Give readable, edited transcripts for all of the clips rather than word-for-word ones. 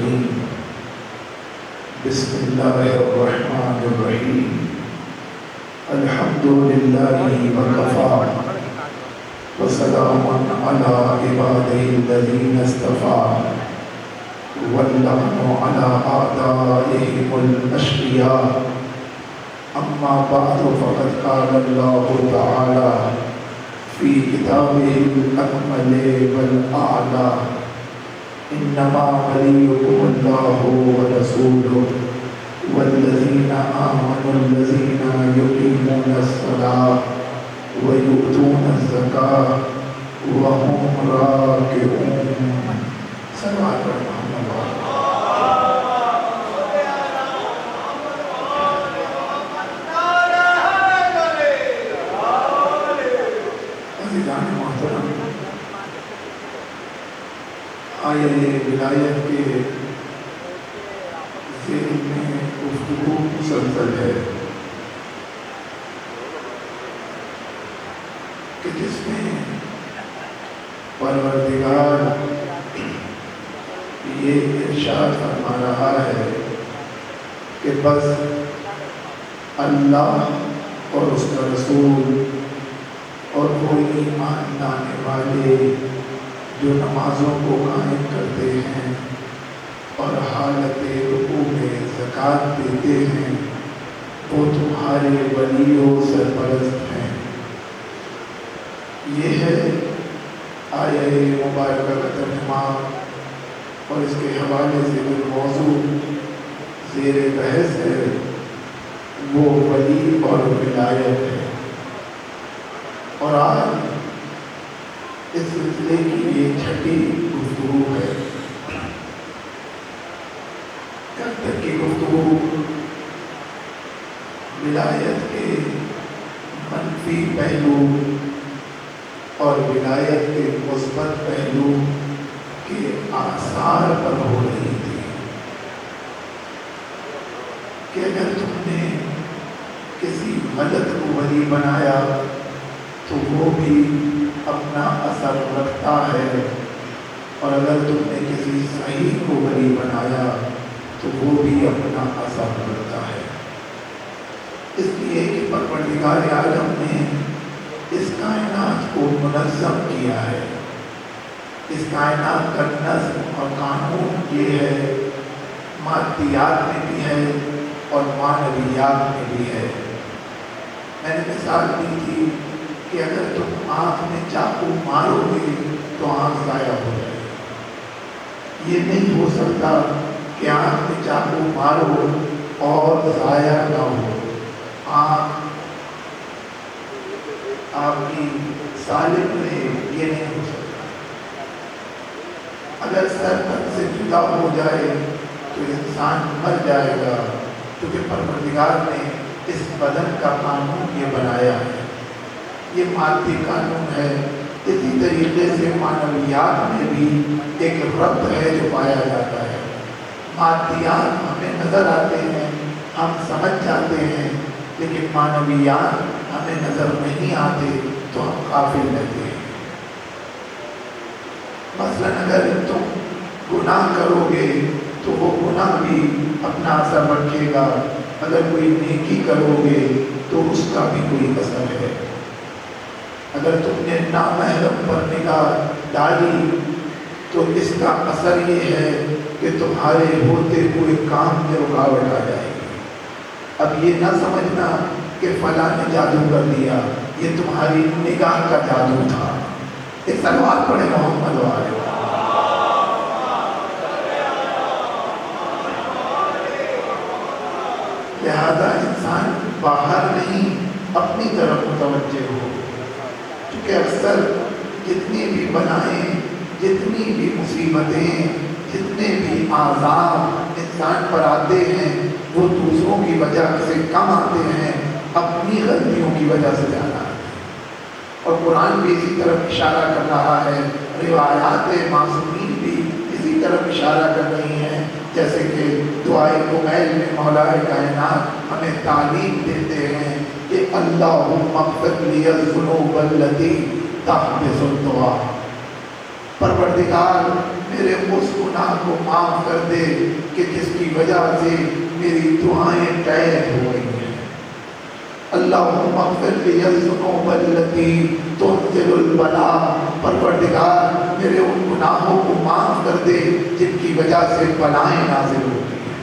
الرجيم بسم الله الرحمن الرحيم الحمد لله وكفى وسلام على عباده الذين اصطفى واللعن على أعدائهم الأشقياء أما بعد فقد قال الله تعالى في كتابه الأكمل والأعلى إنما وليكم الله ورسوله والذين آمنوا الذين يقيمون الصلاة ويؤتون الزكاة وهم راكعون. صلوات محمد عزیزان محترم، آیہ ولایت کے ذیل میں گفتگو مسلسل ہے کہ جس میں پروردگار یہ ارشاد فرما رہا ہے کہ بس اللہ اور اس کا رسول اور وہ ایمان لانے والے جو نمازوں کو قائم کرتے ہیں اور حالت رکوع میں زکوٰۃ دیتے ہیں وہ تمہارے ولی و سرپرست ہیں۔ یہ ہے آیہ مبارکہ کا ترجمہ، اور اس کے حوالے سے جو موضوع زیر بحث ہے وہ ولی اور ولایت ہے۔ اور آج اس سلسلے کی یہ چھٹی گفتگو ہے۔ کل تک کی گفتگو ولایت کے منفی پہلو اور ولایت کے مثبت پہلو کے آثار پر ہو رہی تھی کہ اگر تم نے کسی غلط کو ولی بنایا تو وہ بھی اپنا اثر رکھتا ہے، اور اگر تم نے کسی صحیح کو ولی بنایا تو وہ بھی اپنا اثر رکھتا ہے۔ اس لیے کہ پروردگار عالم نے اس کائنات کو منظم کیا ہے۔ اس کائنات کا نظم اور قانون یہ ہے، مادیات میں بھی ہے اور معنویات میں بھی ہے۔ میں نے مثال دی تھی کہ اگر تم آنکھ میں چاقو مارو گے تو آنکھ ضائع ہو جائے گی۔ یہ نہیں ہو سکتا کہ آنکھ میں چاقو مارو اور ضائع نہ ہو۔ آنکھ آپ کی سالم رہے، یہ نہیں ہو سکتا۔ اگر سر تن سے جدا ہو جائے تو انسان مر جائے گا، کیونکہ پروردگار نے اس بدن کا قانون یہ بنایا ہے۔ یہ مادی قانون ہے۔ اسی طریقے سے معنویات میں بھی ایک ربط ہے جو پایا جاتا ہے۔ مادیات ہمیں نظر آتے ہیں، ہم سمجھ جاتے ہیں، لیکن معنویات ہمیں نظر نہیں آتے تو ہم غافل رہتے ہیں۔ مثلا اگر تم گناہ کرو گے تو وہ گناہ بھی اپنا اثر رکھے گا، اگر کوئی نیکی کرو گے تو اس کا بھی کوئی اثر ہے۔ اگر تم نے نامحرم پر نگاہ ڈالی تو اس کا اثر یہ ہے کہ تمہارے ہوتے ہوئے کام میں رکاوٹ آ جائے گی۔ اب یہ نہ سمجھنا کہ فلاں نے جادو کر دیا، یہ تمہاری نگاہ کا جادو تھا۔ ایک صلوات پڑھے محمد والے۔ لہذا انسان باہر نہیں اپنی طرف متوجہ ہو، کیونکہ اکثر جتنی بھی بلائیں، جتنی بھی مصیبتیں، جتنے بھی عذاب انسان پر آتے ہیں وہ دوسروں کی وجہ سے کم آتے ہیں، اپنی غلطیوں کی وجہ سے زیادہ آتے ہیں۔ اور قرآن بھی اسی طرف اشارہ کر رہا ہے، روایات معصومین بھی اسی طرف اشارہ کر رہی ہیں، جیسے کہ دعائے قمیل میں مولا کائنات ہمیں تعلیم دیتے ہیں کہ اللہم اغفر لی الذنوب التی تحبس الدعاء۔ پروردگار میرے اس گناہ کو معاف کر دے کہ جس کی وجہ سے میری دعائیں قید ہو گئی ہیں۔ اللہم اغفر لی الذنوب التي تنزل البلاء، پروردگار میرے ان گناہوں کو معاف کر دے جن کی وجہ سے بلائیں نازل ہوتی ہیں۔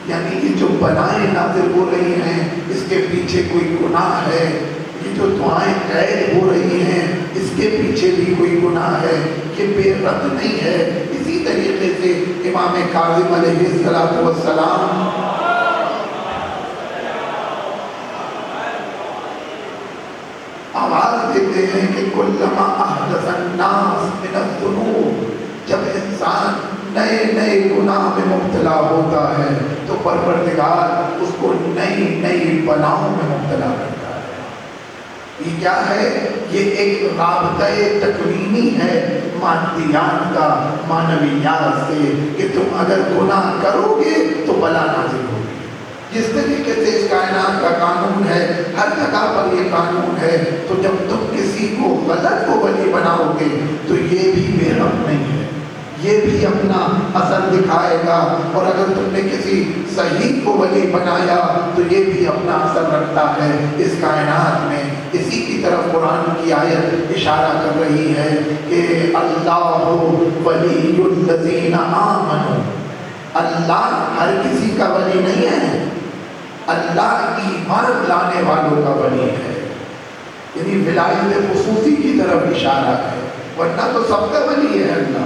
یعنی یہ جو بلائیں نازل ہو رہی ہیں اس کے پیچھے کوئی گناہ ہے، یہ جو دعائیں قید ہو رہی ہیں اس کے پیچھے بھی کوئی گناہ ہے، یہ بے رد نہیں ہے۔ اسی طریقے سے امام کاظم علیہ السلام آواز دیتے ہیں کہ کلما احدث الناس من الذنوب، جب انسان نئے نئے گناہ میں مبتلا ہوتا ہے تو پروردگار اس کو نئی نئی بلاؤں میں مبتلا کرتا ہے۔ یہ کیا ہے؟ یہ ایک رابطہ تکوینی ہے مادیات کا، معنویات سے، کہ تم اگر گناہ کرو گے تو بلا نازل ہوگی۔ جس طریقے سے اس کائنات کا قانون ہے، ہر جگہ پر یہ قانون ہے، تو جب تم کسی کو غلط کو ولی بناؤ گے تو یہ بھی بے رحم نہیں ہے، یہ بھی اپنا اثر دکھائے گا، اور اگر تم نے کسی صحیح کو ولی بنایا تو یہ بھی اپنا اثر رکھتا ہے اس کائنات میں۔ اسی کی طرف قرآن کی آیت اشارہ کر رہی ہے کہ اللہ ولی الذین آمنوا، اللہ ہر کسی کا ولی نہیں ہے، اللہ ایمان لانے والوں کا ولی ہے۔ یعنی ولایت خصوصی کی طرف اشارہ ہے، ورنہ تو سب کا ولی ہے اللہ۔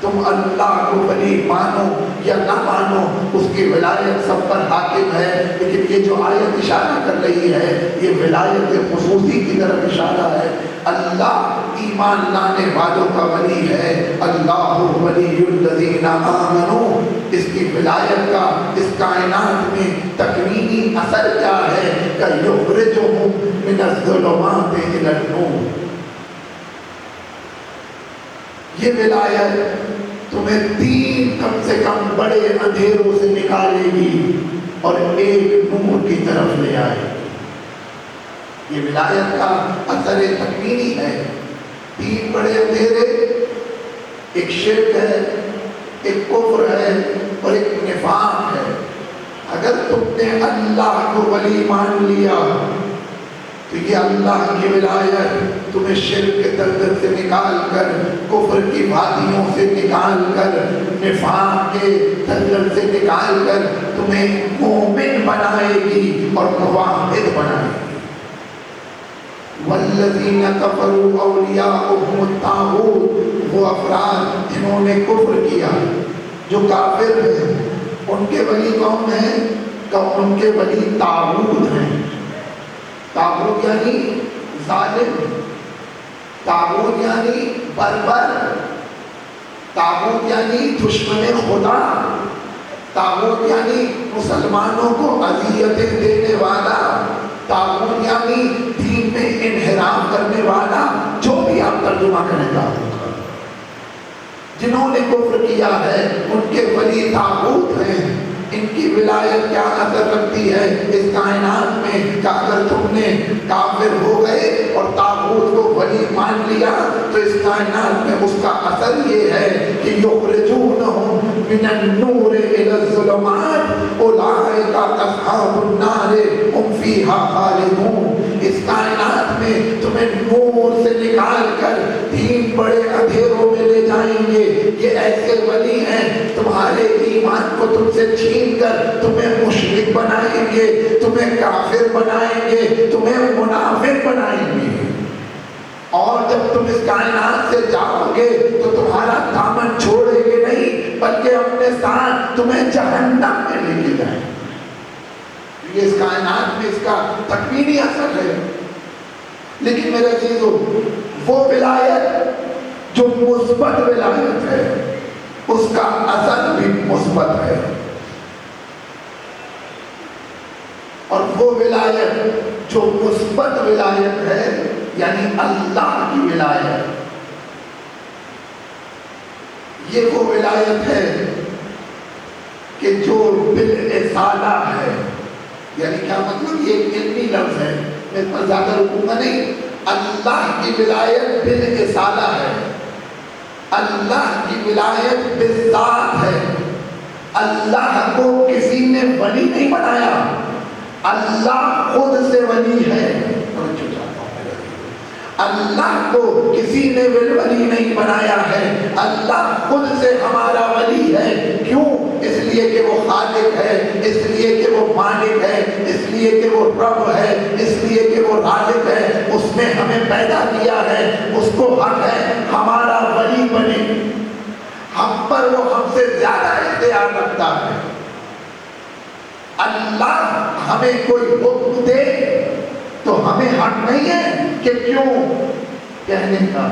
تم اللہ کو ولی مانو یا نہ مانو، اس کی ولایت سب پر حاکم ہے، لیکن یہ جو آیت اشارہ کر رہی ہے یہ ولایت خصوصی کی طرف اشارہ ہے۔ اللہ ایمان لانے والوں کا ولی ہے، اللہ ولی الذین آمنوا۔ اس کی ولایت کا اس کائنات میں تکوینی اثر کیا ہے کہ یخرجہم من الظلمات الی النور۔ یہ ولایت تمہیں تین کم سے کم بڑے اندھیروں سے نکالے گی اور ایک نور کی طرف لے آئے گی۔ یہ ولایت کا اثر تکوینی ہے۔ تین بڑے اندھیرے، ایک شرک ہے، ایک کفر ہے اور ایک نفاق ہے۔ اگر تم نے اللہ کو ولی مان لیا تو یہ اللہ کی ولایت تمہیں شرک کے دلدل سے نکال کر، کفر کی وادیوں سے نکال کر، نفاق کے دلدل سے نکال کر تمہیں مومن بنائے گی اور موحد بنائے گی۔ والذین کفروا اولیاؤہم الطاغوت، وہ افراد جنہوں نے کفر کیا، جو کافر ہیں، ان کے ولی کون ہیں؟ کہ ان کے ولی طاغوت ہیں۔ طاغوت یعنی ظالم، طاغوت یعنی بربر، طاغوت یعنی دشمن خدا، طاغوت یعنی مسلمانوں کو اذیتیں دینے والا، طاغوت یعنی دین میں انحراف کرنے والا، جو بھی آپ ترجمہ کرنے کا ہوگا۔ جنہوں نے کفر کیا ہے ان کے ولی طاغوت ہیں۔ ان کی ولایت کیا اثر رکھتی ہے اس کائنات میں کہ اگر تم نے کافر ہو گئے اور طاغوت کو ولی مان لیا تو اس کائنات میں اس کا اثر یہ ہے کہ یخرجونہم من النور الی الظلمات اولئک اصحاب النار هم فیہا خالدون۔ اس کائنات میں تمہیں نور سے نکال کر تین بڑے اندھیروں میں لے جائیں گے۔ یہ ایسے ولی ہیں تمہارے ایمان کو تم سے چھین کر تمہیں مشرک بنائیں گے، تمہیں کافر بنائیں گے، تمہیں منافق بنائیں گے، اور جب تم اس کائنات سے جاؤ گے تو تمہارا دامن چھوڑیں گے نہیں بلکہ اپنے ساتھ تمہیں جہنم میں لے کے جائیں گے۔ یہ اس کائنات میں اس کا تکوینی اثر ہے۔ لیکن میرے عزیزو، وہ ولایت جو مثبت ولایت ہے اس کا اثر بھی مثبت ہے، اور وہ ولایت جو مثبت ولایت ہے یعنی اللہ کی ولایت، یہ وہ ولایت ہے کہ جو بالاصالہ ہے۔ یعنی کیا مطلب؟ یہ ایک علمی لفظ ہے، میں اس پر زیادہ رکوں گا نہیں۔ اللہ کی ولایت بالاصالہ ہے، اللہ کی ولایت بالذات ہے. اللہ کو کسی نے ولی نہیں بنایا، اللہ خود سے ولی ہے. اللہ کو کسی نے ولی نہیں بنایا ہے، اللہ خود سے ہمارا ولی ہے. کیوں؟ اس لیے کہ وہ خالق ہے، اس لیے کہ وہ مالک ہے، اس لیے کہ وہ رب ہے، اس لیے کہ وہ رازق ہے. اس نے ہمیں پیدا کیا ہے، اس کو حق ہے ہمارا ولی بنے. ہم پر وہ ہم سے زیادہ اختیار رکھتا ہے. اللہ ہمیں کوئی حکم دے تو ہمیں حق نہیں ہے کہ کیوں کہنے کا،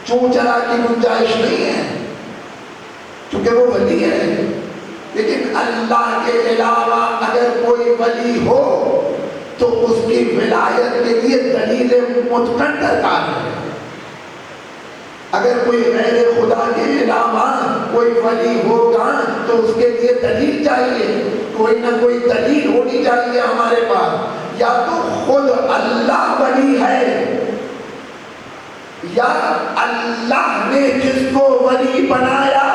چوں چرا کی گنجائش نہیں ہے، چونکہ وہ ولی ہے. لیکن اللہ کے علاوہ اگر کوئی ولی ہو تو اس کی ولایت کے لیے دلیل متقن درکار ہے. اگر کوئی غیر خدا کے علاوہ کوئی ولی ہوگا تو اس کے لیے دلیل چاہیے، کوئی نہ کوئی دلیل ہونی چاہیے ہمارے پاس. یا تو خود اللہ ولی ہے، یا اللہ نے جس کو ولی بنایا.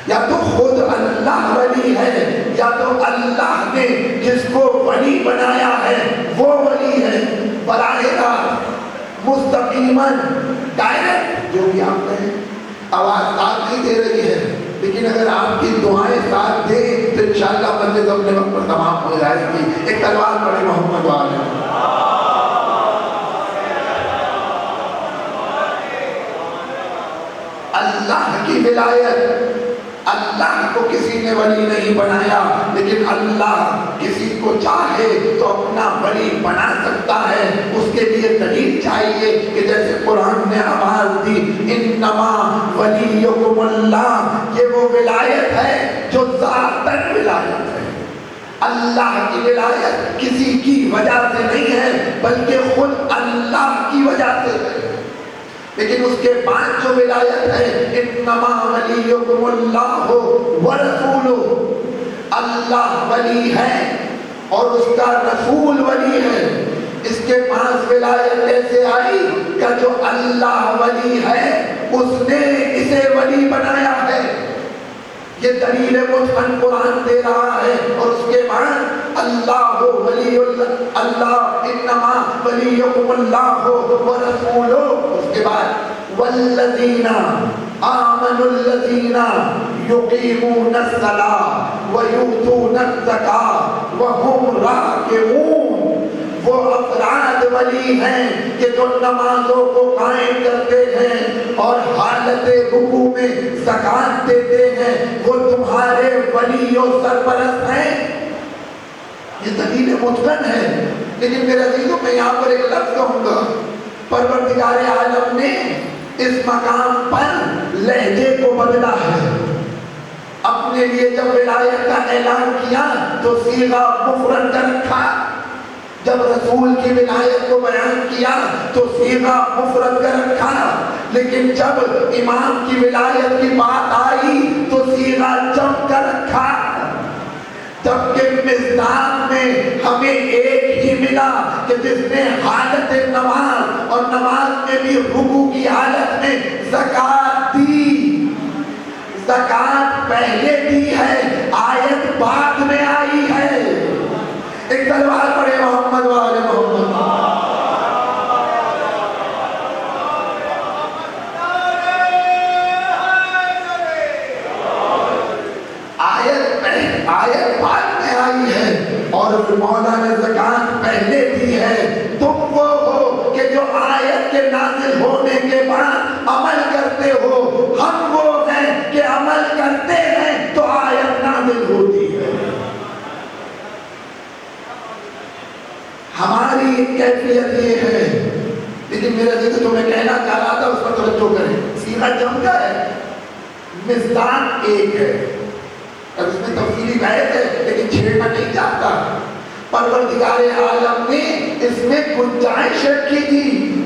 یا تو خود اللہ ولی ہے، یا تو اللہ نے جس کو ولی بنایا ہے وہ ولی ہے. براہ راست مستقیماً ڈائریکٹ جو بھی آپ کہیں، آواز ساتھ نہیں دے رہی ہے لیکن اگر آپ کی دعائیں ساتھ دیں تو انشاءاللہ مسجد اپنے وقت پر تمام ہو جائے گی. ایک تلوار پڑھے محمد والے. اللہ کی ولایت، اللہ کو کسی نے ولی نہیں بنایا، لیکن اللہ کسی کو چاہے تو اپنا ولی بنا سکتا ہے. اس کے لیے دلیل چاہیے کہ جیسے قرآن نے آواز دی انما ولیکم اللہ، یہ وہ ولایت ہے جو ذاتاً ولایت ہے. اللہ کی ولایت کسی کی وجہ سے نہیں ہے بلکہ خود اللہ کی وجہ سے ہے. لیکن اس کے بعد جو ولایت ہے انما ولیکم اللہ ورسولہ، اللہ ولی ہے اور اس کا رسول ولی ہے. اس کے پاس ولایت کیسے آئی کہ جو اللہ ولی ہے اس نے اسے ولی بنایا ہے. یہ دلیل متقن قرآن دے رہا ہے. اور اس کے بعد اللہ ولی اللہ انما ولیکم اللہ ورسولہ. اس کے بعد والذین آمنوا الذین یقیمون الصلاۃ ویؤتون الزکاۃ وهم راکعون. وہ افراد ولی ہیں کہ جو نمازوں کو قائم کرتے ہیں اور حالت رکوع میں زکات دیتے ہیں، وہ تمہارے ولی و سرپرست ہیں. یہ دلیل متقن ہے. لیکن میرے عزیزوں میں یہاں پر ایک لفظ کہوں گا. پروردگار عالم نے اس مقام پر لہجے کو بدلا ہے. اپنے لیے جب ولایت کا اعلان کیا تو صیغہ مفرد کا رکھا، جب رسول کی ولایت کو بیان کیا تو صیغہ مفرد کا رکھا، لیکن جب امام کی ولایت کی بات آئی تو صیغہ جمع کا رکھا. جبکہ مزدان میں ہمیں ایک ہی ملا کہ جس نے حالت نماز اور نماز میں بھی رکوع کی حالت میں زکات دی. زکات پہلے دی ہے، آیت بعد میں آئی ہے. ایک تلوار پڑھے محمد والے محمد. آیت بعد میں آئی ہے اور مولا نے زکات پہلے دی ہے. تم وہ ہو کہ جو آیت کے نازل ہونے کے بعد عمل کرتے ہو. ہم وہ ہیں کہ عمل کرتے ہیں تو آیت نازل ہوتی ہے. ہماری کیفیت یہ ہے. لیکن میرا جیسے جو میں کہنا چاہ رہا تھا اس پر توجہ کریں. سیدھا جمع ہے، مزدان ایک ہے. اب اس میں تفصیلی بحث ہے لیکن چھیڑنا نہیں چاہتا. پروردگار عالم نے اس میں گنجائش رکھی تھی.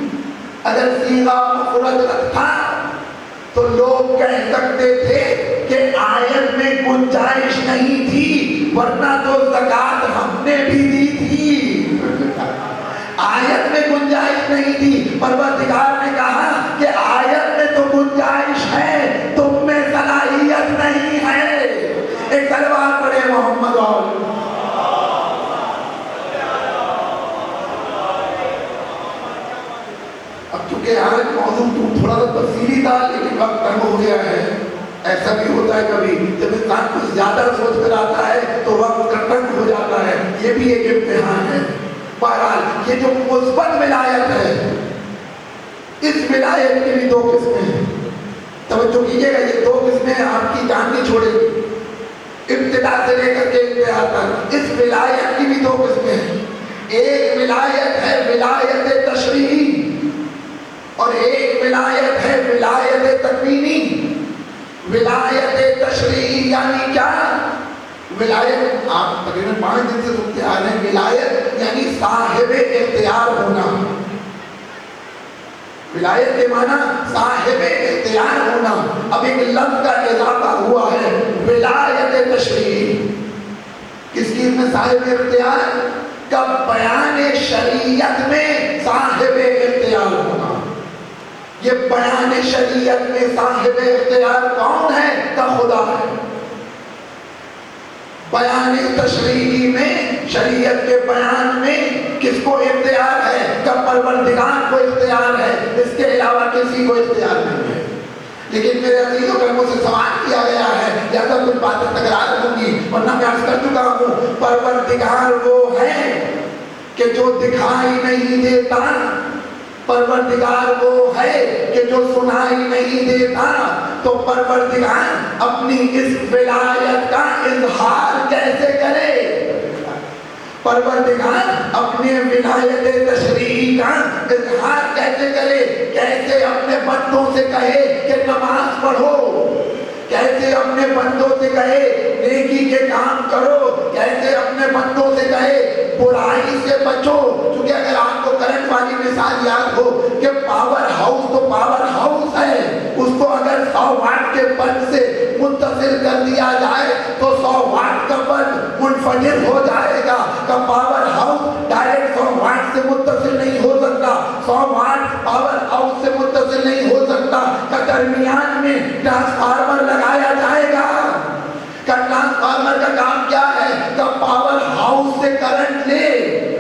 اگر صیغہ مفرد رکھا تو لوگ کہہ سکتے تھے کہ آیت میں گنجائش نہیں تھی ورنہ تو زکات ہم نے بھی دی تھی. آیت میں گنجائش نہیں تھی. پروردگار نے کہا کہ آیت ایسا بھی ہوتا ہے کبھی جب انسان کچھ زیادہ سوچ کر آتا ہے تو وقت کا تنگ ہو جاتا ہے، یہ بھی ایک امتحان ہے۔ بہرحال یہ جو مثبت ولایت ہے، اس ولایت کی بھی دو قسمیں ہیں، توجہ کیجیے گا، یہ دو قسمیں آپ کی جان نہیں چھوڑے گی ابتدا سے لے کر کے انتہا تک۔ اس ولایت کی بھی دو قسمیں ہیں، ایک ولایت ہے ولایت تشریعی اور ایک ولایت ہے ولایت تکوینی۔ ولایت تشریعی یعنی کیا؟ ولایت آپ تقریباً 5 دن سے سنتے آ رہے ہیں، ولایت یعنی صاحب اختیار ہونا۔ ولایت کے معنی صاحب اختیار ہونا۔ اب ایک لفظ کا اضافہ ہوا ہے، ولایت تشریعی۔ کس چیز میں صاحب اختیار؟ کا بیان شریعت میں صاحب اختیار ہونا۔ یہ بیان شریعت میں صاحب اختیار کون ہے؟ کا خدا ہے۔ بیان تشریعی میں، شریعت کے بیان میں کس کو اختیار ہے؟ کا پروردگار کو اختیار ہے، اس کے علاوہ کسی کو اختیار نہیں ہے۔ لیکن میرے عزیزوں کو مجھ سے سوال کیا گیا ہے، یا تو کچھ باتیں تکرار ہوں گی، ورنہ میں عرض کر چکا ہوں، پروردگار وہ ہے کہ جو دکھائی نہیں دیتا، پروردگار وہ ہے کہ جو سنائی نہیں دیتا۔ تو پروردگار اپنی اس ولایت کا اظہار کیسے کرے؟ پروردگار اپنے ولایت تشریعی کا اظہار کیسے کرے؟ کیسے اپنے بندوں سے کہے کہ نماز پڑھو، کیسے اپنے بندوں سے کہے نیکی کے کام کرو، کیسے اپنے بندوں سے کہے برائی سے بچو۔ کیونکہ اگر آپ کو کرنٹ والی مثال یاد ہو کہ پاور ہاؤس تو پاور ہاؤس ہے، اس کو اگر 100 واٹ کے بلب سے متصل کر دیا جائے تو 100 واٹ کا بلب منفجر ہو جائے گا۔ کا پاور ہاؤس ڈائریکٹ 100 واٹ سے متصل نہیں ہو سکتا، 100 واٹ پاور ہاؤس سے متصل نہیں ہو سکتا۔ کا درمیان میں ٹرانسفارمر لگایا جائے گا۔ کا ٹرانسفارمر کا کام کیا ہے؟ کا پاور ہاؤس سے کرنٹ لے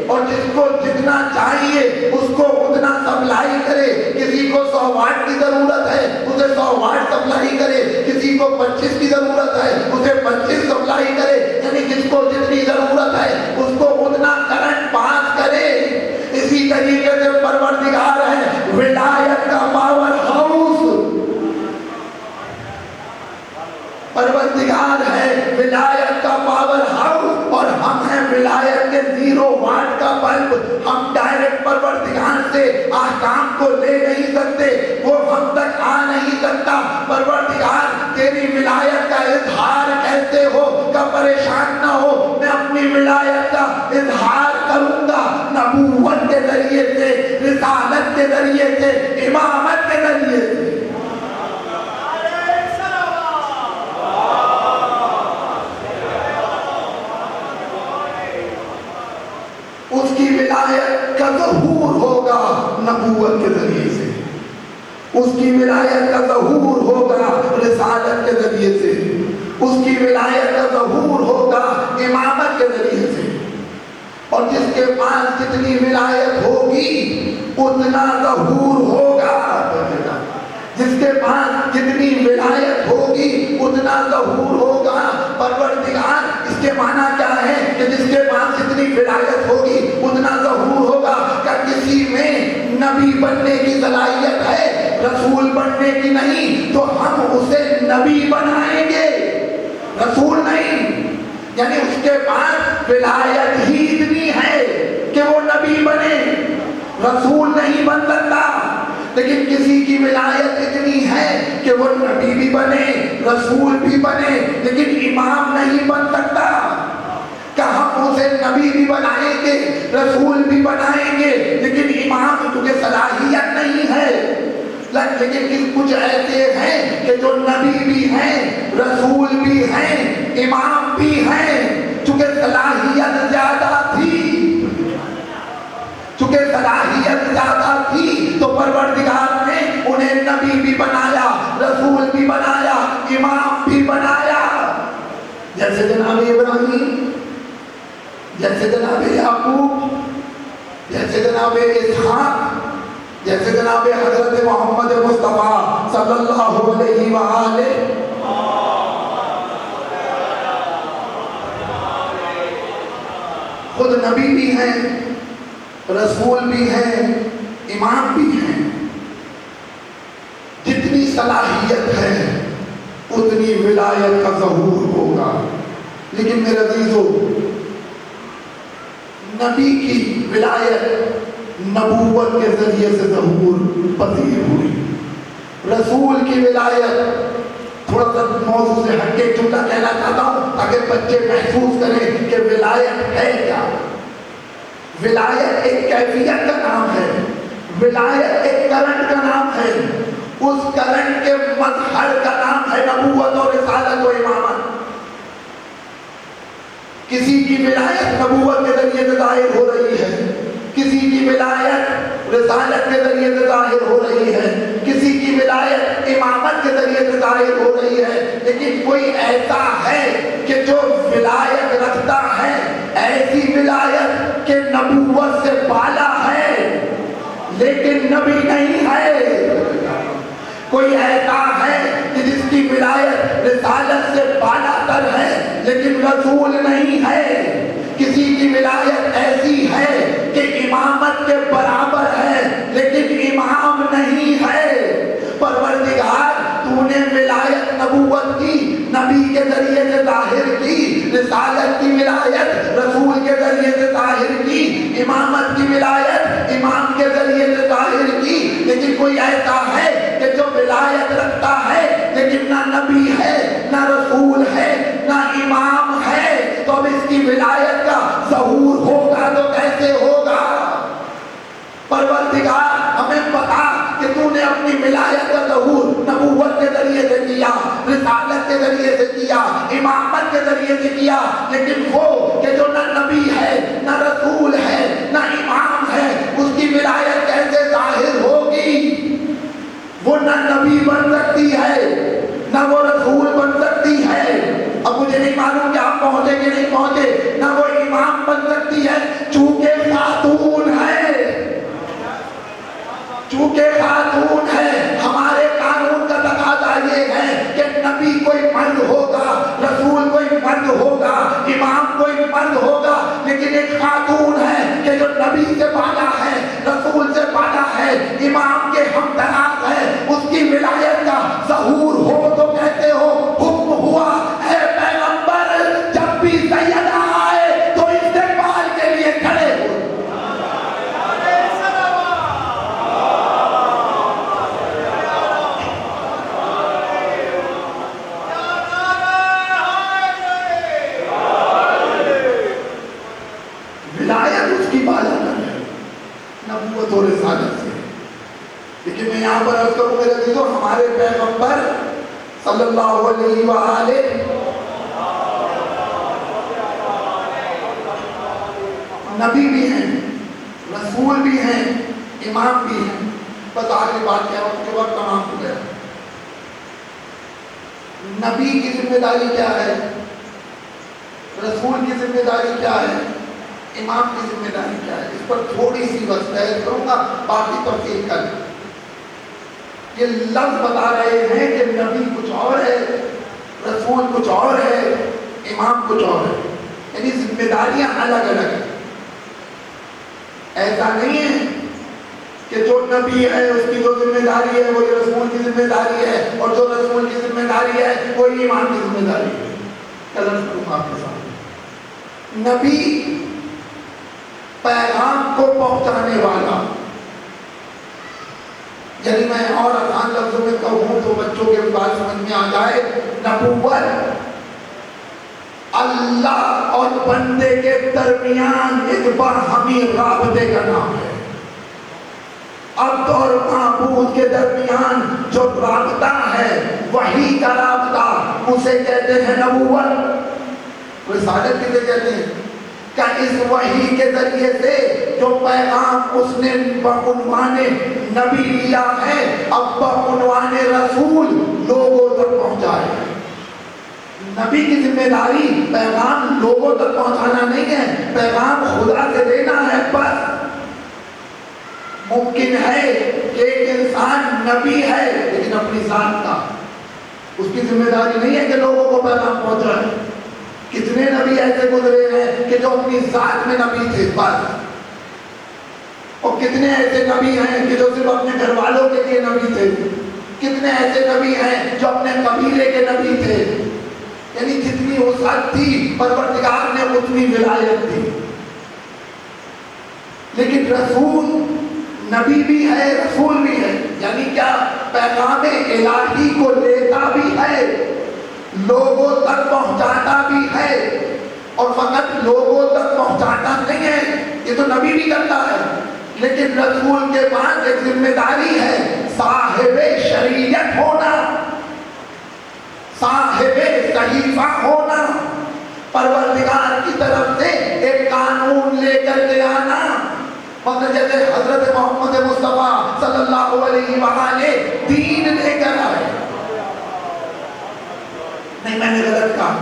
اور جس کو جتنا چاہیے اس کو اتنا سپلائی کرے۔ کسی کو 100 واٹ کی ضرورت ہے، اسے 100 واٹ سپلائی کرے، کسی کو 25 کی ضرورت ہے، اسے 25 سپلائی کرے، یعنی جس کو جتنی ضرورت ہے اس کو اتنا کرنٹ پاس کرے۔ اسی طریقے سے پروردگار ہے ولایت کا پاور ہاؤس، پروردگار ہے ولایت کا پاور ہاؤس، اور ہم ہیں ولایت کے 0 واٹ کا بلب۔ ہم ڈائریکٹ پروردگار سے احکام کو لے نہیں سکتے، وہ ہم تک آ نہیں سکتا۔ پروردگار تیری ولایت کا اظہار کیسے ہو؟ کہ پریشان نہ ہو، میں اپنی ولایت کا اظہار کروں گا نبوت کے ذریعے سے، رسالت کے ذریعے سے، امامت کے ذریعے سے۔ اس کی ولایت کا ظہور ہوگا نبوت کے ذریعے سے، اس کی ولایت کا ظہور ہوگا رسالت کے ذریعے سے، اس کی ولایت کا ظہور ہوگا امامت کے ذریعے سے۔ اور جس کے پاس جتنی ولایت ہوگی اتنا ظہور ہوگا، جس کے پاس جتنی ولایت ہوگی اتنا ظہور ہوگا۔ پروردگار اس کے معنی کیا ہے کہ جس کے پاس جتنی ولایت ہوگی اتنا ظہور ہوگا۔ کہ کسی میں نبی بننے کی صلاحیت ہے، رسول بننے کی نہیں، تو ہم اسے نبی بنائیں گے، رسول نہیں۔ یعنی اس کے پاس ولایت ہی اتنی ہے کہ وہ نبی بنے، رسول نہیں بن سکتا۔ لیکن کسی کی ولایت اتنی ہے کہ وہ نبی بھی بنے، رسول بھی بنے، لیکن امام نہیں بن سکتا۔ کہ ہم اسے نبی بھی بنائیں گے، رسول بھی بنائیں گے، لیکن امام تجھے صلاحیت نہیں ہے۔ لیکن کچھ ایسے ہیں کہ جو نبی بھی ہیں، رسول بھی ہیں، امام بھی ہیں، چونکہ صلاحیت زیادہ تھی، چونکہ صلاحیت زیادہ تھی تو پروردگار نے انہیں نبی بھی بنایا، رسول بھی بنایا، امام بھی بنایا۔ جیسے جناب ابراہیم، جیسے جناب یعقوب، جیسے جناب اسحاق، جیسے جناب حضرت محمد مصطفیٰ صلی اللہ علیہ وآلہ خود نبی بھی ہیں، رسول بھی ہیں، امام بھی ہیں. جتنی صلاحیت ہے اتنی ولایت کا ظہور ہوگا. لیکن میرے عزیزو، نبی کی ولایت نبوت کے ذریعے سے ظہور پذیر ہوئی. رسول کی ولایت، تھوڑا سا موضوع سے ہٹ کے جملہ کہنا چاہتا ہوں تاکہ بچے محسوس کریں کہ ولایت ہے کیا. ولایت ایک کیفیت کا نام ہے، ولایت ایک کرنٹ کا نام ہے. اس کرنٹ کے مظہر کا نام ہے نبوت اور رسالت و امامت. کسی کی ولایت نبوت کے ذریعے سے ظاہر ہو رہی ہے، کسی کی ولایت رسالت کے ذریعے سے ظاہر ہو رہی ہے، کسی کی ولایت امامت کے ذریعے سے ظاہر ہو رہی ہے. لیکن کوئی ایسا ہے کہ جو ولایت رکھتا ہے، ایسی ولایت کہ نبوت سے بالا ہے لیکن نبی نہیں ہے. کوئی ایسا ہے کہ جس کی ولایت رسالت سے بالا تر ہے لیکن رسول نہیں ہے. کسی کی ولایت ایسی ہے کہ امامت کے برابر ہے لیکن امام نہیں ہے. پروردگار، تو نے ولایت نبوت کی نبی کے ذریعے سے ظاہر کی، رسالت کی ولایت رسول کے ذریعے سے ظاہر کی، امامت کی ولایت امام کے ذریعے سے ظاہر کی. لیکن کوئی ایسا ہے کہ جو ولایت رکھتا ہے لیکن نہ نبی ہے، نہ رسول ہے، نہ امام ہے، تو اب اس کی ولایت کا ظہور ہوگا تو کیسے ہوگا؟ پروردگار، ہمیں پتا کہ تو نے اپنی ولایت کا ظہور نبوت کے ذریعے سے کیا، رسالت کے ذریعے سے کیا، امامت کے ذریعے سے کیا. لیکن وہ کہ جو نہ نبی ہے، نہ رسول ہے، نہ امام ہے، اس کی ولایت کیسے ظاہر ہوگی؟ وہ نہ نبی بن سکتی ہے، نہ وہ رسول بن سکتی ہے. اب مجھے نہیں معلوم کہ آپ پہنچے کہ نہیں پہنچے. نہ وہ امام بن سکتی ہے چونکہ خاتون ہے. چونکہ خاتون ہے، ہمارے قانون کا تقاضا یہ ہے کہ نبی کوئی مرد ہوگا، رسول کوئی مرد ہوگا، امام کوئی مرد ہوگا. لیکن ایک خاتون ہے کہ جو نبی سے بالا ہے، رسول سے بالا ہے، امام کے ہمدراز ہے. اس کی ولایت کا ظہور ہو تو کہتے ہو حکم ہوا ہے پیغمبر جب بھی سیدہ آئے تو استقبال کے لیے کھڑے ہو. نبوت اور رسالت سے. لیکن میں یہاں پر عرض کروں میرے عزیزو، ہمارے پیغمبر صلی اللہ علیہ وآلہ نبی بھی ہیں، رسول بھی ہیں، امام بھی ہیں. بس آخری بات کیا ہوں کہ وقت تمام ہو گیا. نبی کی ذمہ داری کیا ہے؟ رسول کی ذمہ داری کیا ہے؟ امام کی ذمہ داری کیا ہے؟ اس پر تھوڑی سی وضاحت کروں گا، باقی تفصیل کر. یہ لفظ بتا رہے ہیں کہ نبی کچھ اور ہے، رسول کچھ اور ہے، امام کچھ اور ہے. یعنی ذمہ داریاں الگ الگ ہیں. ایسا نہیں ہے کہ جو نبی ہے اس کی جو ذمہ داری ہے وہی رسول کی ذمہ داری ہے، اور جو رسول کی ذمہ داری ہے وہی امام کی ذمہ داری ہے. کلام کروں آپ کے سامنے. نبی پیغام کو پہنچانے والا، یعنی میں اور آسان لفظوں میں کہوں تو بچوں کے بات سمجھ میں آ جائے، نبوت اللہ اور بندے کے درمیان ایک باہمی رابطے کا نام ہے. عبد اور معبود کے درمیان جو رابطہ ہے، وحی کا رابطہ، اسے کہتے ہیں نبوت. رسالت کسے کہتے ہیں؟ کہ اس وحی کے ذریعے سے جو پیغام اس نے بعنوان نبی لیا ہے اب بعنوان رسول لوگوں تک پہنچائے. نبی کی ذمہ داری پیغام لوگوں تک پہنچانا نہیں ہے، پیغام خدا سے دینا ہے. بس ممکن ہے کہ ایک انسان نبی ہے لیکن اپنی ذات کا، اس کی ذمہ داری نہیں ہے کہ لوگوں کو پیغام پہنچائے. کتنے نبی ایسے گزرے ہیں کہ جو اپنی ذات میں نبی تھے بس، اور کتنے ایسے نبی ہیں کہ جو صرف اپنے گھر والوں کے لیے نبی تھے، کتنے ایسے نبی ہیں جو اپنے قبیلے کے نبی تھے. یعنی جتنی وسعت تھی پروردگار نے اتنی ولایت دی. لیکن رسول نبی بھی ہے، رسول بھی ہے. یعنی کیا؟ پیغام الہی کو لیتا بھی ہے، لوگوں تک پہنچاتا بھی ہے. اور فقط لوگوں تک پہنچاتا نہیں ہے، یہ تو نبی بھی کرتا ہے، لیکن رسول کے بعد ایک ذمہ داری ہے صاحب شریعت ہونا، صاحب صحیفہ ہونا، پروردگار کی طرف سے ایک قانون لے کر کے آنا. مگر جیسے حضرت محمد مصطفیٰ صلی اللہ علیہ وآلہ دین لے کر آئے. نہیں، میں نے غلط کہا،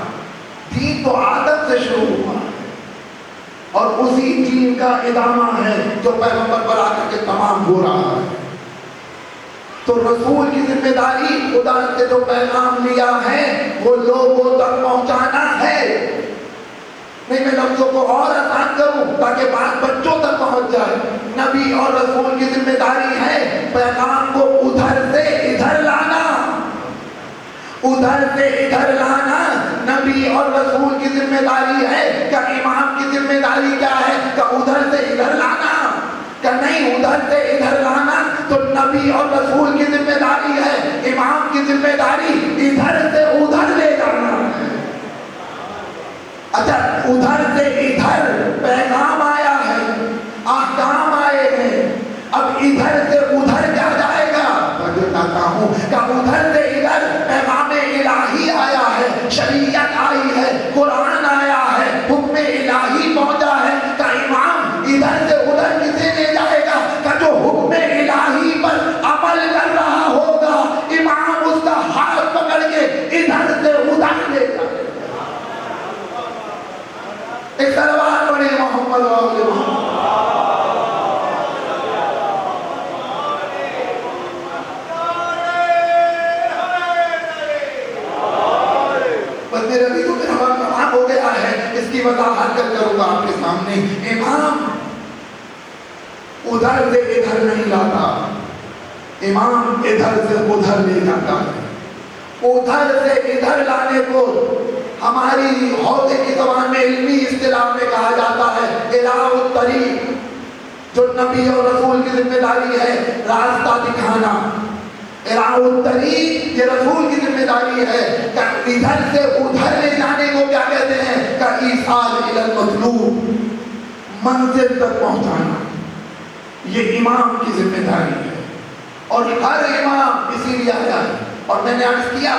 دین تو آدم سے شروع ہوا اور اسی دین کا ادامہ ہے جو پیغمبر پر آ کر کے تمام ہو رہا ہے. تو رسول کی ذمہ داری خدا سے جو پیغام لیا ہے وہ لوگوں تک پہنچانا ہے. نہیں، میں لفظوں کو اور آسان کروں تاکہ بات بچوں تک پہنچ جائے. نبی اور رسول کی ذمہ داری ہے پیغام کو ادھر سے ادھر لانا، ادھر سے ادھر لانا. نبی اور رسول کی ذمہ داری ہے کہ امام کی ذمہ داری کیا ہے کہ ادھر سے ادھر لانا، کہ نہیں ادھر سے ادھر لانا. تو نبی اور رسول کی ذمہ داری ہے، امام کی ذمہ داری ادھر سے ادھر لے جانا. اچھا، ادھر سے ادھر پیغام آیا ہے، احکام آئے ہیں، اب ادھر سے ادھر کیا جائے گا؟ میں بتاتا ہوں کہ ادھر سے ادھر پیغام الہی آیا ہے، شریعت آئی ہے، قرآن آیا ہے، حکم الہی پہنچا ہے. کہ امام ادھر سے ادھر کسے لے جائے گا؟ کہ جو حکم الہی پر عمل کر رہا ہوگا امام اس کا ہاتھ پکڑ کے ادھر سے ادھر لے جائے گا. ایک سلوات پڑھیں محمد وآل محمد. بس میرے ابھی تو میرا وقت تمام ہو گیا ہے، اس کی وضاحت کروں گا آپ کے سامنے. امام ادھر سے ادھر نہیں لاتا، امام ادھر سے ادھر لے جاتا ہے. ادھر سے ادھر لانے کو ہماری حوضے کی زبان میں علمی اصطلاح میں کہا جاتا ہے اراء الطریق. جو نبی اور رسول کی ذمہ داری ہے راستہ دکھانا. اراء الطریق یہ رسول کی ذمہ داری ہے کہ ادھر سے ادھر لے جانے کو کیا کہتے ہیں؟ کہ ایصال الی المطلوب، منزل تک پہنچانا. یہ امام کی ذمہ داری ہے اور ہر امام اسی لیے آیا ہے. اور میں نے عرض کیا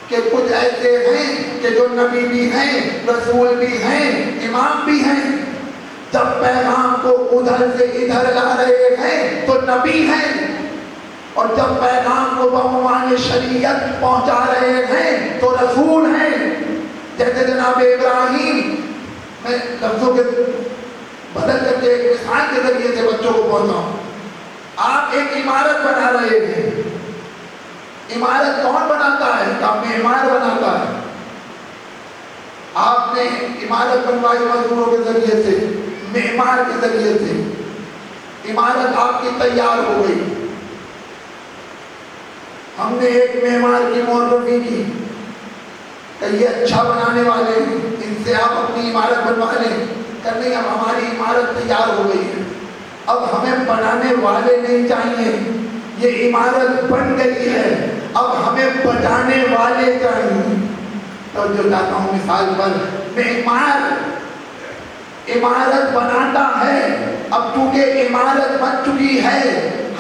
کہ کچھ ایسے ہیں کہ جو نبی بھی ہیں، رسول بھی ہیں، امام بھی ہیں. جب پیغام کو ادھر سے ادھر لا رہے ہیں تو نبی ہیں، اور جب پیغام کو بعنوان شریعت پہنچا رہے ہیں تو رسول ہیں. جیسے جناب ابراہیم، میں لفظوں کے بدل کر کے ایک مثال کے ذریعے سے بچوں کو پہنچاؤں. آپ ایک عمارت بنا رہے ہیں، عمارت کون بناتا ہے؟ کہ معمار بناتا ہے. آپ نے عمارت بنوائی مزدوروں کے ذریعے سے، معمار کے ذریعے سے. عمارت آپ کی تیار ہو گئی. ہم نے ایک معمار کی معرفی کی کہ یہ اچھا بنانے والے ہیں، ان سے آپ اپنی عمارت بنوا لیں. کہ نہیں، اب ہماری عمارت تیار ہو گئی ہے، اب ہمیں بنانے والے نہیں چاہیے، یہ عمارت بن گئی ہے، اب ہمیں بچانے والے چاہیے. تو جو چاہتا ہوں مثال پر، معمار عمارت بناتا ہے، اب چونکہ عمارت بن چکی ہے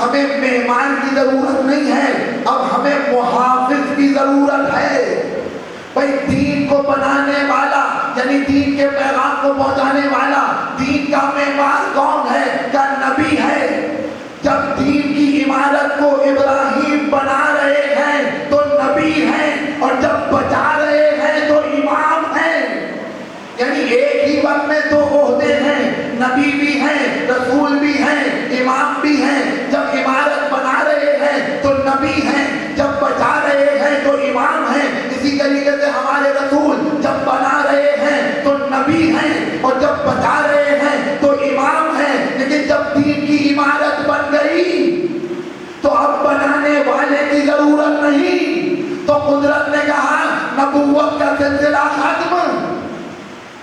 ہمیں معمار کی ضرورت نہیں ہے، اب ہمیں محافظ کی ضرورت ہے. بھائی دین کو بنانے والا یعنی دین کے پیغام کو پہنچانے والا، دین کا معمار کون ہے؟ کیا نبی ہے. جب دین کی عمارت کو ابراہیم بنا رہے ہیں تو نبی ہیں، اور جب بچا رہے ہیں تو امام ہیں. یعنی ایک ہی وقت میں دو عہدے ہیں، نبی بھی ہیں، رسول بھی ہیں، امام بھی ہیں. جب عمارت بنا رہے ہیں تو نبی ہیں، جب بچا رہے ہیں تو امام ہیں. اسی طریقے سے ہمارے رسول جب بنا رہے جب بتا رہے ہیں تو امام ہے، لیکن جب دین کی عمارت بن گئی تو اب بنانے والے کی ضرورت نہیں۔ تو قدرت نے کہا نبوت کا سلسلہ ختم،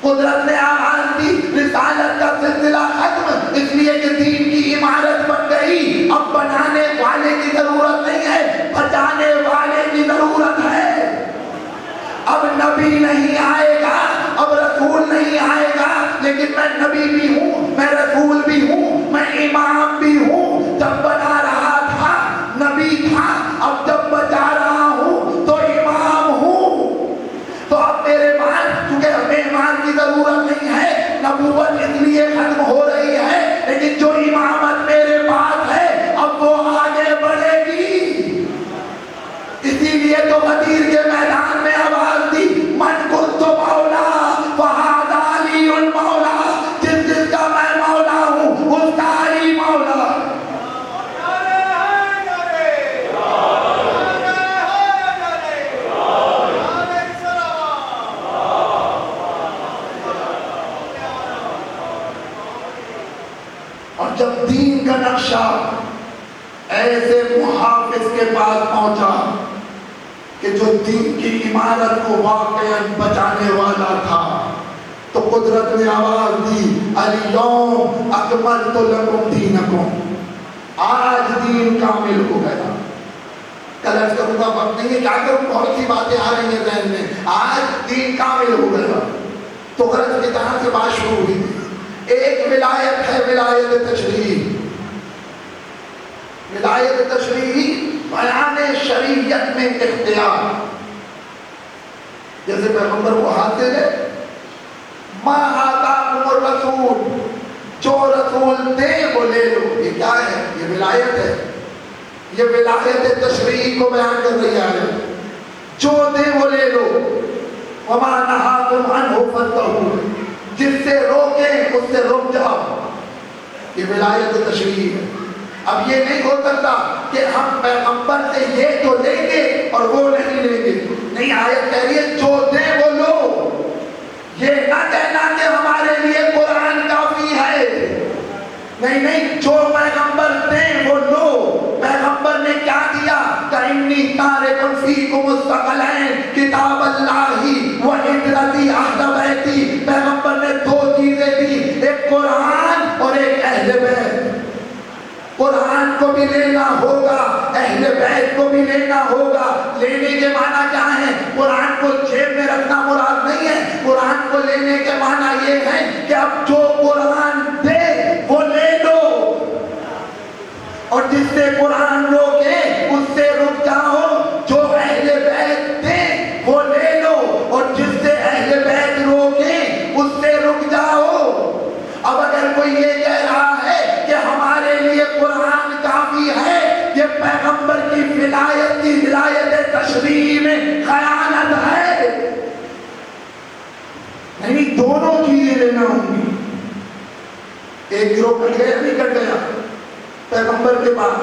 قدرت نے آواز دی رسالت کا سلسلہ ختم، اس لیے کہ دین کی عمارت بن گئی، اب بنانے والے کی ضرورت نہیں ہے، بچانے والے کی ضرورت ہے۔ اب نبی نہیں آئے گا، اب رسول نہیں آئے گا، لیکن میں نبی بھی ہوں، میں رسول بھی ہوں، میں امام بھی ہوں۔ جب بنا رہا تھا نبی تھا، اب جب بچا رہا ہوں تو امام ہوں۔ تو اب میرے بعد کیونکہ امام کی ضرورت نہیں ہے، نبوت اس لیے ختم ہو رہی ہے، لیکن جو امامت میرے پاس ہے اب وہ آگے بڑھے گی۔ اسی لیے تو غدیر کے میدان میں آواز دی من کنت مولا فہذا علی مولا، جس جس کا میں مولا ہوں اس کا علی مولا۔ اور جب دین کا نقشہ ایسے محافظ کے پاس پہنچا کہ جو دین کی عمارت کو واقعا بچانے والا تھا، تو قدرت نے آواز دی الیوم اکملت لکم دینکم، آج دین کامل ہو گیا۔ کلر کروں گا وقت نہیں ہے، کیا کروں، بہت سی باتیں آ رہی ہیں ذہن میں، آج دین کامل ہو گیا۔ تو غرض کی طرح سے بات شروع ہوئی تھی۔ ایک ولایت ہے ولایت تشریح، ولایت تشریح بیان شریعت میں اختیار، جیسے پیغمبر کو حاصل ہے ما آتاکم الرسول، جو رسول دے وہ لے لو، یہ کیا ہے، یہ ولایت ہے، یہ ولایت تشریح کو بیان کر رہی ہے، جو دے وہ لے لو، وما نہاکم عنہ فانتہوا، جس سے روکیں اس سے رک جاؤ، یہ ولایت تشریح ہے۔ اب یہ نہیں ہو سکتا کہ ہم پیغمبر سے یہ تو لیں گے اور وہ نہیں لیں گے، نہیں، آیت کہہ رہی ہے جو دے وہ لو، یہ نہ کہنا کہ ہمارے لیے قرآن کافی ہے، نہیں، جو پیغمبر دیں وہ لو۔ پیغمبر نے کیا دیا، کَإِنِّي تَارِكٌ فِيكُمُ الثَّقَلَيْنِ کتاب اللہ وَعِتْرَتِي اہل بیتی، پیغمبر نے دو چیزیں دی، ایک قرآن اور ایک اہل بیت۔ قرآن کو بھی لینا ہوگا، اہل بیت کو بھی لینا ہوگا۔ لینے کے معنی کیا ہے، قرآن کو جیب میں رکھنا مراد نہیں ہے، قرآن کو لینے کے معنی یہ ہے کہ اب جو قرآن دے وہ لے لو، اور جس سے قرآن روکے اس سے رک جاؤ، جو اہل بیت دے وہ لے لو، اور جس سے اہل بیت روکے اس سے رک جاؤ۔ اب اگر کوئی یہ کہہ رہا ہے کہ ہمارے لیے قرآن کافی ہے، یہ پیغمبر کی ولایت کی ولایت تشریح میں خیانت ہے۔ نہیں، دونوں چیزیں لینا ہوں گی۔ ایک گروہ کٹ گیا نہیں کٹ گیا پیغمبر کے بعد،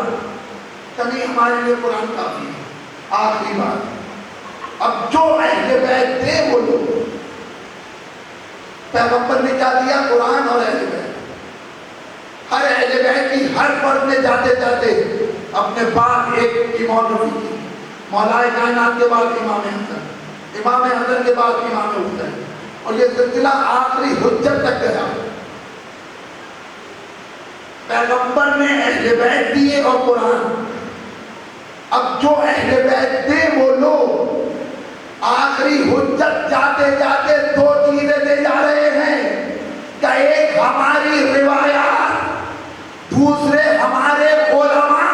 نہیں ہمارے لیے قرآن کافی ہے، آخری بات، اب جو اہل بیت دے وہ لو۔ پیغمبر نے کیا دیا، قرآن اور اہل بیت۔ ہر اہل بیت کی ہر فرد نے جاتے جاتے اپنے بعد ایک کی مولوی کی، مولا کائنات کے بعد امام حسن، امام حسن کے بعد امام حسین، اور یہ سلسلہ آخری حجت تک گیا۔ پیغمبر نے اہل بیت دیے اور قرآن، اب جو اہل بیت دے وہ لو۔ آخری حجت جاتے جاتے دو چیزیں دے جا رہے ہیں، کہ ایک ہماری روایات، دوسرے ہمارے علماء۔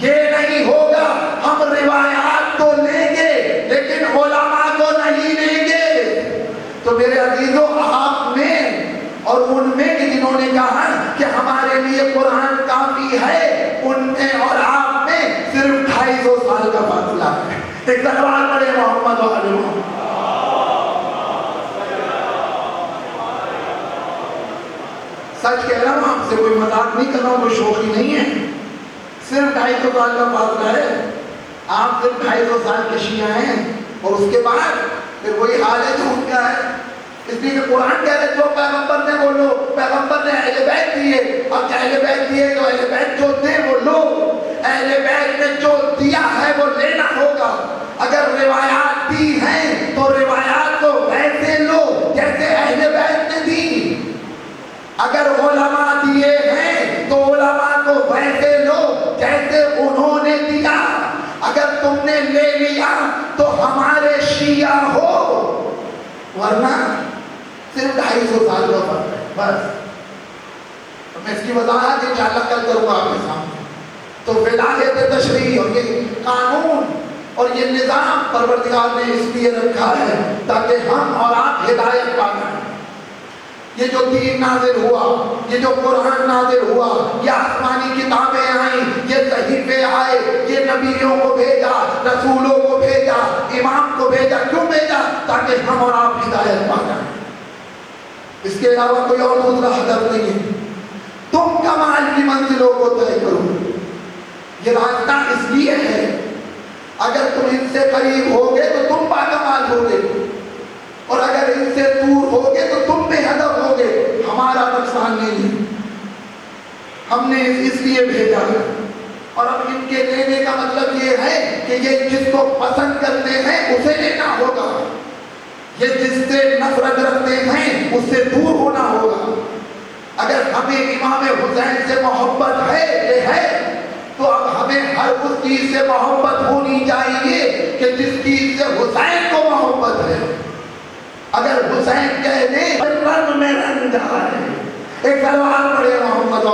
یہ نہیں ہوگا ہم روایات تو لیں گے لیکن علماء کو نہیں لیں گے۔ تو میرے عزیزوں، آپ میں اور ان میں جنہوں نے کہا کہ ہمارے لیے قرآن کافی ہے، ان میں اور آپ میں صرف 250 سال کا فاصلہ ہے۔ ایک تلوار پڑے محمد و علی محمد۔ سچ کہہ رہا ہوں آپ سے، کوئی مذاق نہیں کر رہا ہوں، کوئی شوخی نہیں ہے، صرف 250 سال کا فاصلہ ہے۔ آپ صرف 250 سال کے شیعہ ہیں، اور اس کے بعد پھر وہی حال ہے جو ان کا ہے۔ اس لیے کہ قرآن کہہ رہے جو پیغمبر نے وہ لو، پیغمبر نے اہل بیت دیے، اب اہل بیت دیے تو اہل بیت جو دے وہ لو، اہل بیت نے جو دیا ہے وہ لینا ہوگا۔ اگر روایات دی ہیں تو روایات کو ویسے لو جیسے اہل بیت نے دی، اگر علماء دیے ہیں تو علماء کو ویسے لو جیسے انہوں نے دیا۔ اگر تم نے لے لیا تو ہمارے شیعہ ہو، ورنہ صرف 250 سال کا فرق ہے بس۔ میں اس کی وضاحت انشاءاللہ کل کروں گا آپ کے سامنے۔ تو ولایت تشریع اور یہ قانون اور یہ نظام پروردگار نے اس لیے رکھا ہے تاکہ ہم اور آپ ہدایت پا جائیں۔ یہ جو دین نازل ہوا، یہ جو قرآن نازل ہوا، یہ آسمانی کتابیں آئیں، یہ صحیفے آئے، یہ نبیوں کو بھیجا، رسولوں کو بھیجا، امام کو بھیجا، کیوں بھیجا؟ تاکہ ہم اور آپ ہدایت پا جائیں۔ اس کے علاوہ کوئی اور دوسرا ہدف نہیں ہے۔ تم کمال کی منزلوں کو طے کرو، یہ راستہ اس لیے ہے اگر تم ان سے قریب ہوگے تو تم باکمال ہوگے، اور اگر ان سے دور ہوگے تو تم بے ہدف ہوگے۔ ہمارا نقصان نہیں ہے، ہم نے اس لیے بھیجا ہے۔ اور اب ان کے لینے کا مطلب یہ ہے کہ یہ جس کو پسند کرتے ہیں اسے لینا ہوگا، یہ جس سے نفرت رکھتے ہیں اس سے دور ہونا ہوگا۔ اگر ہمیں امام حسین سے محبت ہے، یہ ہے، تو اب ہمیں ہر اس چیز سے محبت ہونی چاہیے کہ جس چیز سے حسین کو محبت ہے۔ اگر حسین کہہ دیں رن میں رن جائے، ایک سلوات پڑھے محمد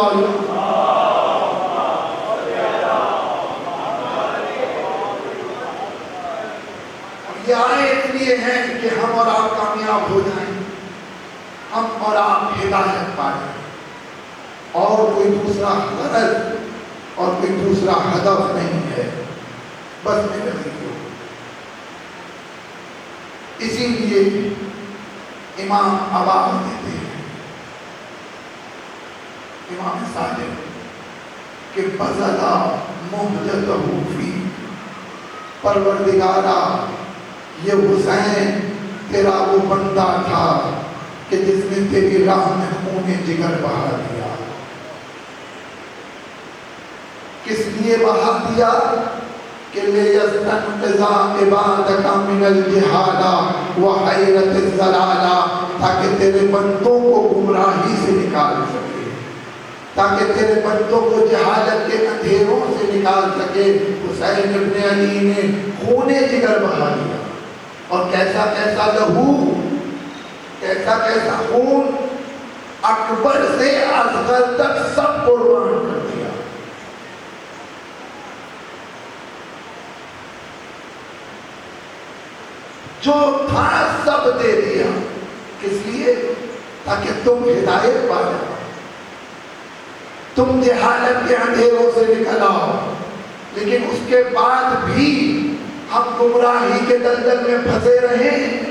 یہ آئے اس لیے ہیں کہ ہم اور آپ کامیاب ہو جائیں، ہم اور آپ ہدایت پائیں، اور کوئی دوسرا غرض اور کوئی دوسرا ہدف نہیں ہے، بس میرے بھائیو۔ اسی لیے امام آواز دیتے ہیں، امام صادق کہ بزلا مہجتہ فی، پروردگارا یہ حسین تیرا وہ بندہ تھا کہ جس نے تیری راہ میں خون جگر بہا دیا۔ کس لیے بہا دیا؟ کہ لیستنقذا عبادک من الجہالہ وحیرت الضلالہ، تاکہ تیرے بندوں کو گمراہی سے نکال سکے، تاکہ تیرے بندوں کو جہالت کے اندھیروں سے نکال سکے۔ حسین ابن علی نے خون جگر بہا دیا، اور کیسا کیسا لہو، کیسا کیسا خون، اکبر سے اصغر تک سب قربان کر دیا۔ جو تھا سب دے دیا، کس لیے؟ تاکہ تم ہدایت پا جاؤ، تم جہالت کے اندھیروں سے نکل آؤ۔ لیکن اس کے بعد بھی ہم گمراہی کے دلدل میں پھنسے رہیں،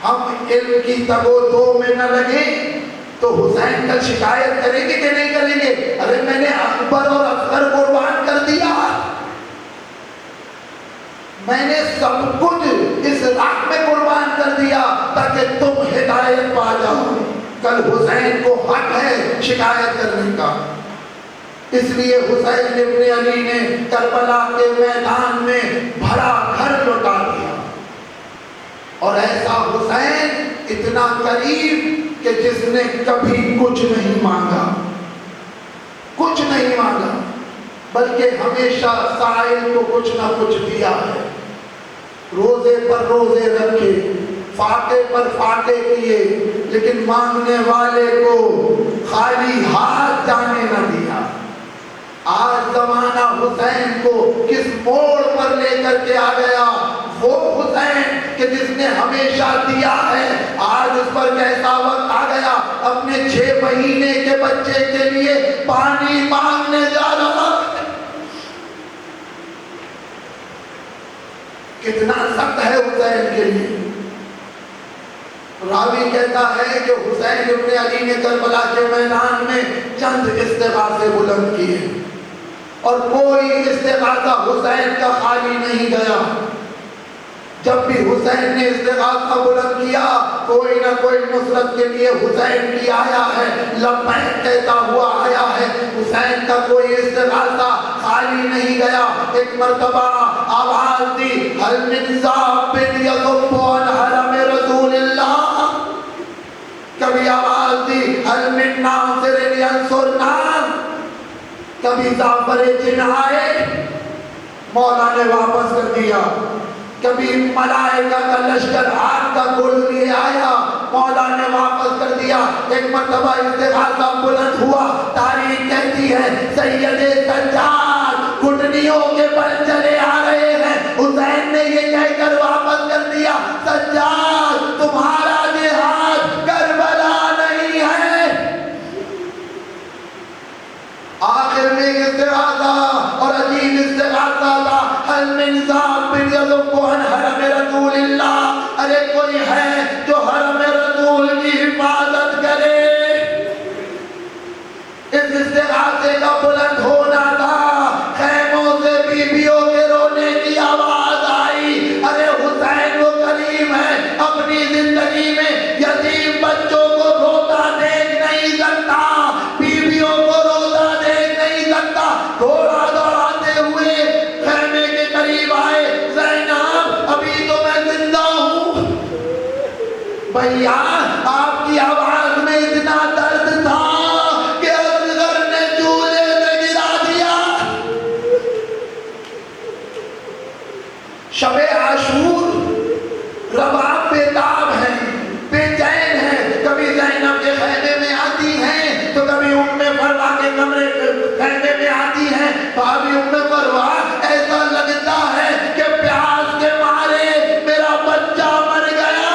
ہم علم کی تگ و دو میں نہ لگیں، تو حسین کا شکایت کریں گے کہ نہیں کریں گے؟ ارے میں نے اکبر اور اصغر قربان کر دیا، میں نے سب کچھ اس راہ میں قربان کر دیا تاکہ تم ہدایت پا جاؤ۔ کل حسین کو حق ہے شکایت کرنے کا، اس لیے حسین ابن علی نے کربلا کے میدان میں بھرا گھر لوٹا دیا۔ اور ایسا حسین اتنا قریب کہ جس نے کبھی کچھ نہیں مانگا، کچھ نہیں مانگا، بلکہ ہمیشہ سائل کو کچھ نہ کچھ دیا ہے۔ روزے پر روزے رکھے، فاقے پر فاقے کیے، لیکن مانگنے والے کو خالی ہاتھ جانے نہ دیا۔ آج زمانہ حسین کو کس موڑ پر لے کر کے آ گیا؟ وہ حسین کہ جس نے ہمیشہ دیا ہے، آج اس پر کیسا وقت آ گیا، اپنے 6 مہینے کے بچے کے لیے پانی مانگنے جا رہا۔ کتنا سخت ہے حسین کے لیے۔ راوی کہتا ہے کہ حسین ابن علی نے کربلا کے میدان میں چند استغاثے بلند کیے، اور کوئی استغاثہ حسین کا خالی نہیں گیا۔ جب بھی حسین نے استغاثہ بلند کیا کوئی نہ کوئی نصرت کے لیے حسین کی آیا ہے، لبیک کہتا ہوا آیا ہے، حسین کا کوئی استغاثہ خالی نہیں گیا۔ ایک مرتبہ آواز دی هل من ذاب یذب عن حرم رسول اللہ، کبھی آواز دی هل من ناصر ینصرنا، کبھی زعفر جن آئے مولا نے واپس کر دیا، کبھی ملائکہ کا لشکر آگ کا گل لیے آیا مولا نے واپس کر دیا۔ ایک مرتبہ استغاثہ بلند ہوا، تاریخ کہتی ہے سید سجاد گھٹنیوں کے بل چلے آ رہے ہیں، حسین نے یہ کہہ کر واپس کر دیا سجاد تمہارا جہاد کربلا نہیں ہے۔ آخر میں استغاثہ اور عجیب استغاثہ تھا هل من ذاب یذب عن حرم رسول اللہ، ارے کوئی ہے جو حرم رسول کی حفاظت کرے۔ اس استغاثے کا بلند ہونا تھا، خیموں سے بیویوں کے رونے کی آواز آئی، ارے حسین وہ کریم ہے اپنی زندگی میں یتیم بچوں کو روتا دیکھ نہیں سکتا، بیویوں کو روتا دیکھ نہیں سکتا۔ گھوڑا دوڑاتے ہوئے خیمے کے قریب آئے، زینب ابھی تو میں زندہ ہوں۔ بھیا آپ کی آواز میں اتنا درد تھا کہ اصغر نے چولہے سے گرا دیا۔ شب عاشور رباب بیتاب ہیں، بے چین ہیں، کبھی زینب کے خیمے میں آتی ہیں تو کبھی فروا کے کمرے خیمے میں آتی ہیں، بھابھی فروا ایسا لگتا ہے کہ پیاس کے مارے میرا بچہ مر گیا۔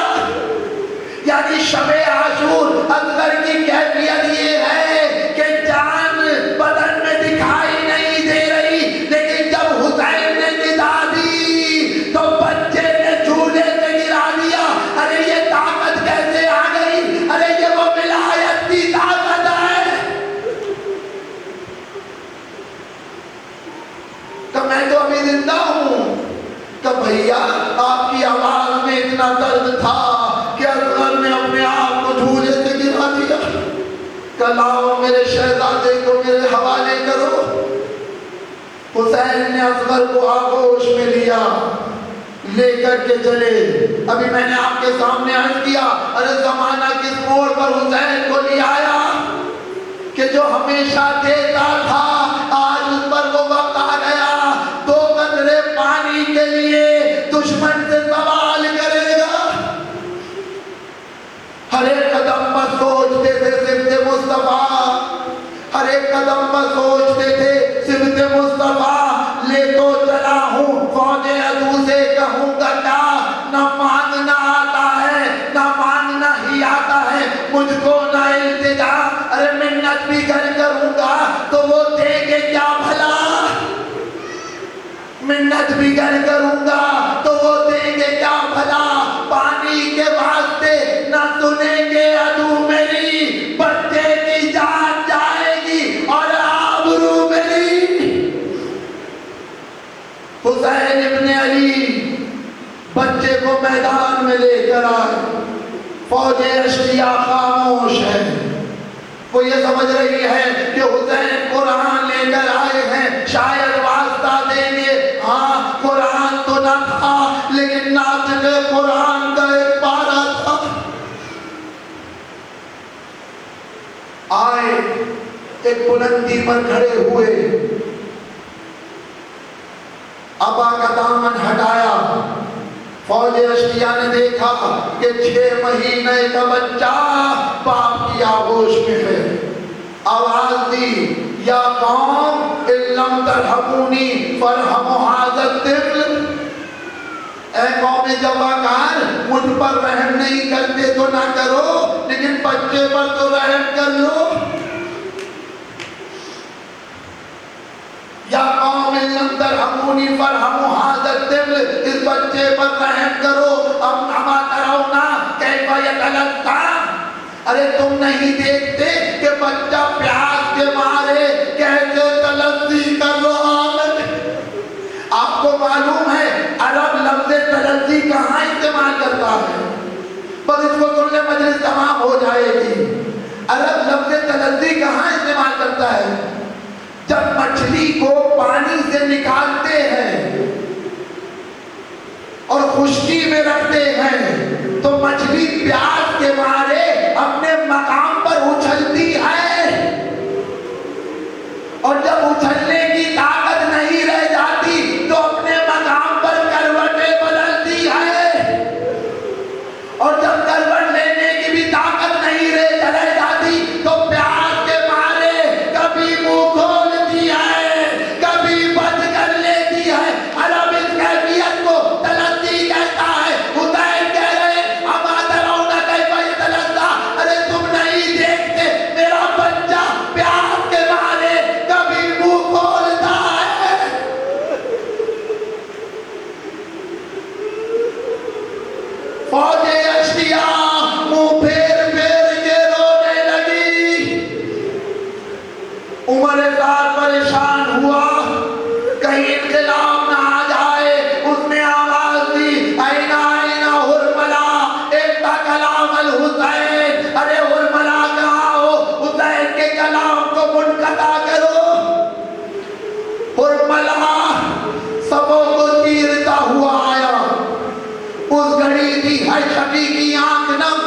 یعنی شب عاشور اصغر کی کیفیت یہ ہے کہ جان بدن میں دکھائی نہیں دے رہی، لیکن جب حسین نے ندا دی تو بچے نے جھولے سے گرا دیا۔ ارے یہ طاقت کیسے آ گئی؟ ارے یہ وہ ولایت کی طاقت ہے کہ میں تو ابھی زندہ ہوں، کہ بھیا آپ کی آواز میں اتنا درد تھا کہ اصغر نے اپنے آپ کو جھولے سے گرا دیا، کہ لاؤ میرے شہزادے کو میرے حوالے کرو۔ حسین نے اصغر کو آغوش میں لیا، لے کر کے چلے۔ ابھی میں نے آپ کے سامنے عرض کیا ارے زمانہ کس موڑ پر حسین کو لے آیا کہ جو ہمیشہ دیتا تھا آج اس پر وہ وقت آ گیا، دو قطرے پانی کے لیے دشمن سے سوال کرے گا۔ ہر ایک قدم پر سوچتے تھے صفت مصطفیٰ، ہر ایک قدم پر سوچتے تھے صفت مصطفیٰ۔ لے تو چلا ہوں فوج عدو سے کہوں گا کیا، نہ مانگنا آتا ہے نہ مانگنا ہی آتا ہے مجھ کو نہ التجا، ارے منت بھی کروں گا تو وہ دیں گے کیا بھلا، منت بھی کروں گا تو وہ دیں گے کیا بھلا، پانی کے واسطے نہ سنیں گے عدو میری، بچے کی جان جائے گی اور آبرو میری۔ حسین ابن علی بچے کو میدان میں لے کر آئے، فوج اشقیا خاموش ہے، وہ یہ سمجھ رہی ہے کہ حسین قرآن لے کر آئے ہیں شاید واسطہ دیں گے۔ ہاں قرآن تو نہ تھا لیکن ناطق قرآن کا ایک پارہ تھا۔ آئے ایک بلندی پر کھڑے ہوئے، ابا کا دامن ہٹایا، فوج اشقیا نے دیکھا کہ 6 مہینے کا بچہ باپ کی آغوش میں ہے۔ آواز دی یا قوم ان لم ترحمونی فرحموا ھذا الطفل، اے قوم جفاکار مجھ پر رحم نہیں کرتے تو نہ کرو لیکن بچے پر تو رحم کر لو۔ یا قوم ان لم ترحمونی فرحموا ھذا الطفل، اس بچے پر رحم کرو۔ اب اما ترونا کیف یتلقی، ارے تم نہیں دیکھتے کہ بچہ پیاس کے مارے کیسے تلقی کر رہا ہے۔ آپ کو معلوم ہے عرب لفظ تلذی کہاں استعمال کرتا ہے؟ بس اس کو سن لے مجلس تمام ہو جائے گی. عرب لفظ تلذی کہاں استعمال کرتا ہے؟ جب مچھلی کو پانی سے نکالتے ہیں اور خشکی میں رکھتے ہیں تو مچھلی پیاس کے مارے اپنے مقام پر اچھلتی ہے، اور جب اچھلنے کی طاقت نہیں رہ جاتی تو اپنے مقام پر کروٹیں بدلتی ہے، اور جب کروٹ لینے کی بھی طاقت نہیں رہ جاتی تو پیاس کے مارے کبھی منہ کھولتی ہے، کبھی بند کر لیتی ہے. عرب اس کیفیت کو تلذی کہتا ہے. حسین کہہ رہے اما ترون کیف یتلذی، ارے تم نہیں دیکھتے میرا بچہ پیاس کے مارے کبھی منہ کھولتا ہے. فوج اشقیاء منہ پھیر پھیر کے رونے لگی. عمر سعد پریشان ہوا کہیں انقلاب نہ آ جائے. اس نے آواز دی این این حرملہ ایک کلام الحسین، ارے حرملہ کہاں ہو؟ حسین کے کلام کو منقطع کرو. حرملہ سبوں کو چیرتا ہوا آیا. اس گھڑی تھی ہر شفیع کی آنکھ نم